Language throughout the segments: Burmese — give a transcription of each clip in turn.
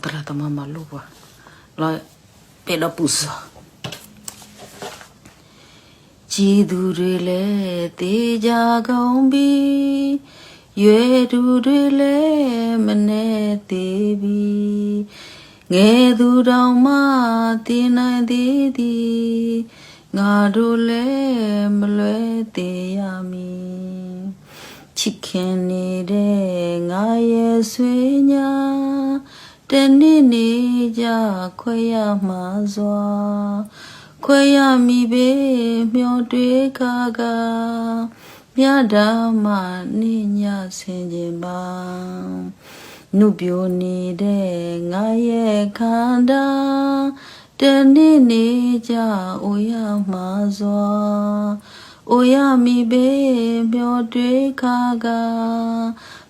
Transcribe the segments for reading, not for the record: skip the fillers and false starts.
tara tama malu ba la pela pusa chi du re le te ja gaung bi yue du re le mane te bi nghe du dao ma ti nai di di nga do le mlue te ya mi chicken ni de nga ye swe nya teni ni ja khoya ma zwa khoya mi be myo twe kha ga mya da ma ni nya sin jin ba nu pyo ni de nga ye khanda teni ni ja oya ma zwa oya mi be myo twe kha ga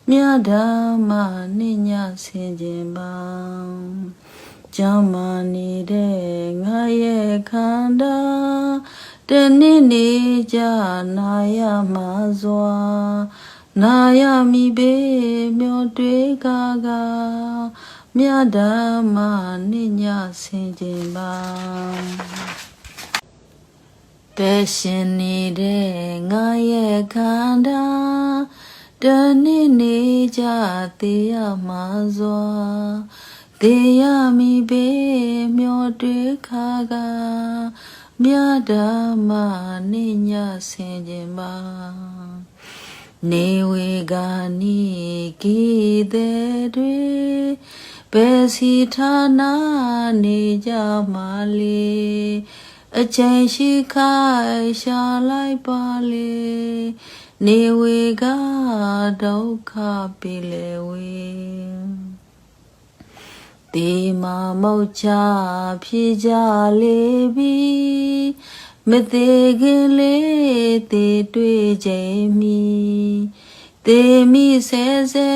mya da ma ni nya sin jin ba jama ni de nga ye khanda teni ni ja na ya ma zwa na ya mi be myo twe kha ga mya da ma ni nya sin jin ba te shin ni de nga ye khanda teni ni ja te ya ma zwa te ya mi be myo twe kha ga mya da ma ni nya sin jin baနေဝေဂာနိကိတေတွေဘယ်စီဌာနာနေကြမှာလေအချိန်ရှိခိုင်ရှာလိုက်ပါလေနေဝေဂဒုက္ခပိလေဝေတေမာမုတ်ချဖြစ်ကြလေပြီမသေးခင်လေးတေတွေ့ချိန်မီတေမိဆဲဆဲ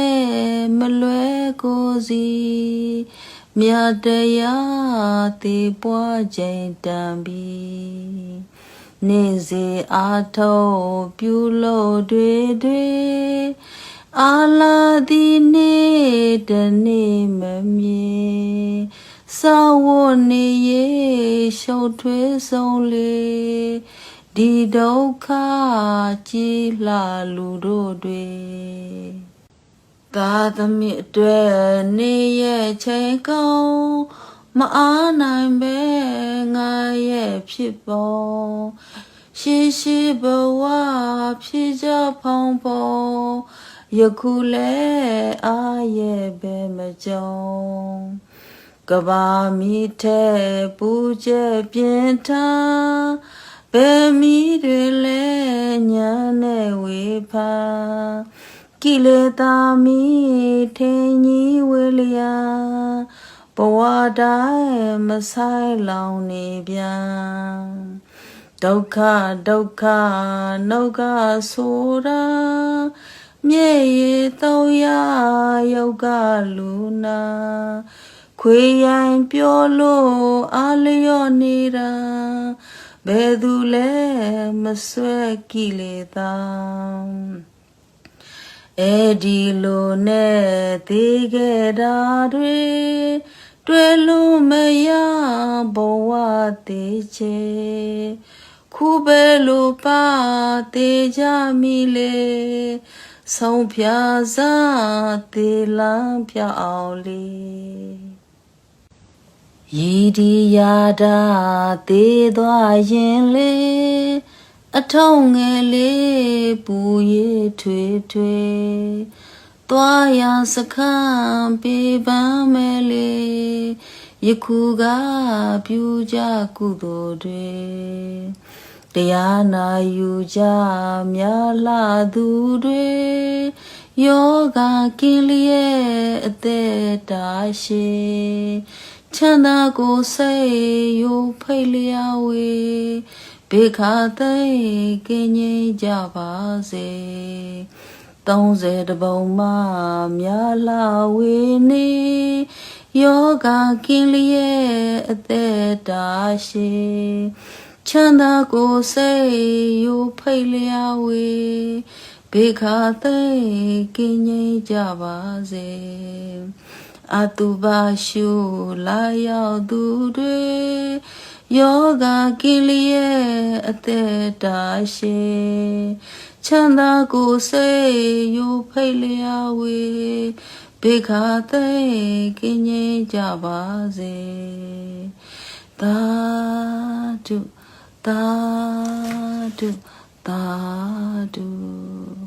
မလွဲကိုစီမြတ်တရားတေပွားချိန်တန်ပြီနေစေအားထုတ်ပြုလို့တွေအာလာဒီနေတနေ့မမြင်စာဝနေရေရှုပ်ထွေးဆုံးလေဒီဒုက္ခကြီးလာလူတို့တွေသာသမီအတွက်နေရဲ့ချိန်ကောင်းမအားနိုင်ပဲငါရဲ့ဖြစ်ပေါ်ရှိရှိဘဝဖြစ်ကြဖောင်းပေါ်ယခုလဲအားရဲ့ပဲမကြုံကဘာမီထဲပူကျပြင်းထားဘယ်မီတွေလဲညာနဲ့ဝေဖန်ကိလေသာမီထင်ကြီးဝေလျာဘဝတိုင်းမဆိုင်လောင်နေပြန်ဒုက္ခနှုတ်ကဆိုတာမြေရတော့ရယောက်ကလူနာခွေရိုင်ပြောလို့အားလျော့နေတာဘယ်သူလဲမဆွဲကိလေသာအဲ့ဒီလိုနဲ့သေးခဲ့တာတွေတွေ့လို့မရဘဝသေးချေခုပဲလို့ပါသေးကြမိလေဆုံးဖြာစားသေးလမ်းပြအောင်လေရည်ဒီယာတာသေးသွားရင်လေအထုံးငယ်လေးပူရထွေထွေသွားရစခန်းပေးပန်းမယ်လေယခုကပြူကြကုသိုလ်တွေတရားနာယူကြမြလာသူတွေယောဂကင်းလျက်အသက်တာရှိချမ်းသာကိုစိတ်ယူဖိတ်လျာဝေဘေခါသိကင်းငြိမ်းကြပါစေ30တပုံမှမြလာဝေနေယောဂကင်းလျက်အသက်တာရှိချမ်းသာကိုစိတ်ယူဖိတ်လျာဝေဘေခါသိကင်းငြိမ်းကြပါစေ အတုပါရှုလာရောက်သူတွေယောဂကင်းလျက်အသက်တာရှည်ချမ်းသာကိုယ်စိတ်ယူဖိတ်လျာဝေဘေခါသိကင်းငြိမ်းကြပါစေသာဓုသာဓုသာဓု